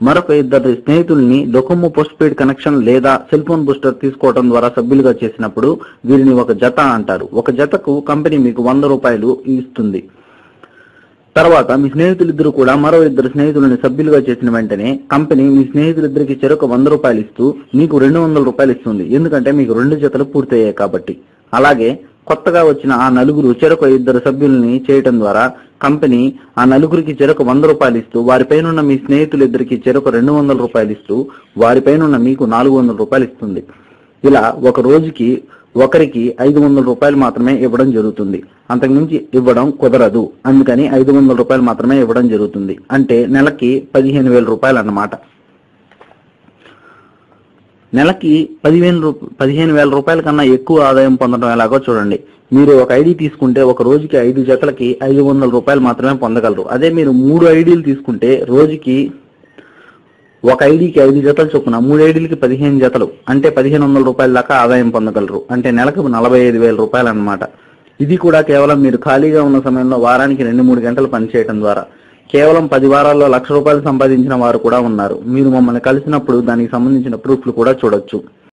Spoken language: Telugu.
మరొక ఇద్దరు స్నేహితుల్ని డొకోమో పోస్ట్ పెయిడ్ కనెక్షన్ లేదా సెల్ ఫోన్ బూస్టర్ తీసుకోవడం ద్వారా సభ్యులుగా చేసినప్పుడు వీరిని ఒక జత అంటారు. ఒక జతకు కంపెనీ మీకు 100 రూపాయలు ఇస్తుంది. తర్వాత మీ స్నేహితులిద్దరూ కూడా మరో ఇద్దరు స్నేహితులని సభ్యులుగా చేసిన వెంటనే కంపెనీ మీ స్నేహితులిద్దరికి చెరొక 100 రూపాయలు ఇస్తూ మీకు 200 రూపాయలు ఇస్తుంది. ఎందుకంటే మీకు 2 జతలు పూర్తయ్యాయి కాబట్టి. అలాగే కొత్తగా వచ్చిన ఆ నలుగురు చెరొక ఇద్దరు సభ్యుల్ని చేయటం ద్వారా కంపెనీ ఆ నలుగురికి చెరొక 100 రూపాయలు ఇస్తూ వారిపైనున్న మీ స్నేహితులిద్దరికి చెరొక 200 రూపాయలు ఇస్తూ వారిపైనున్న మీకు 400 రూపాయలు ఇస్తుంది. ఇలా ఒక రోజుకి ఒకరికి 500 రూపాయలు మాత్రమే ఇవ్వడం జరుగుతుంది. అంతకుమించి ఇవ్వడం కుదరదు. అందుకని 500 రూపాయలు మాత్రమే ఇవ్వడం జరుగుతుంది. అంటే నెలకి 15,000 రూపాయలు అన్నమాట. నెలకి 15,000 రూపాయల కన్నా ఎక్కువ ఆదాయం పొందడం ఎలాగో చూడండి. మీరు ఒక ఐడి తీసుకుంటే ఒక రోజుకి 5 జతలకి 500 రూపాయలు మాత్రమే పొందగలరు. అదే మీరు 3 ఐడీలు తీసుకుంటే రోజుకి ఒక ఐడీకి 5 జతలు చొప్పున 3 ఐడీలకి 15 జతలు అంటే 1,500 రూపాయల దాకా ఆదాయం పొందగలరు. అంటే నెలకు 45,000 రూపాయలు అన్నమాట. ఇది కూడా కేవలం మీరు ఖాళీగా ఉన్న సమయంలో వారానికి 2-3 గంటలు పనిచేయడం ద్వారా. కేవలం 10 వారాల్లో 1,00,000 రూపాయలు సంపాదించిన వారు కూడా ఉన్నారు. మీరు మమ్మల్ని కలిసినప్పుడు దానికి సంబంధించిన ప్రూఫ్లు కూడా చూడొచ్చు.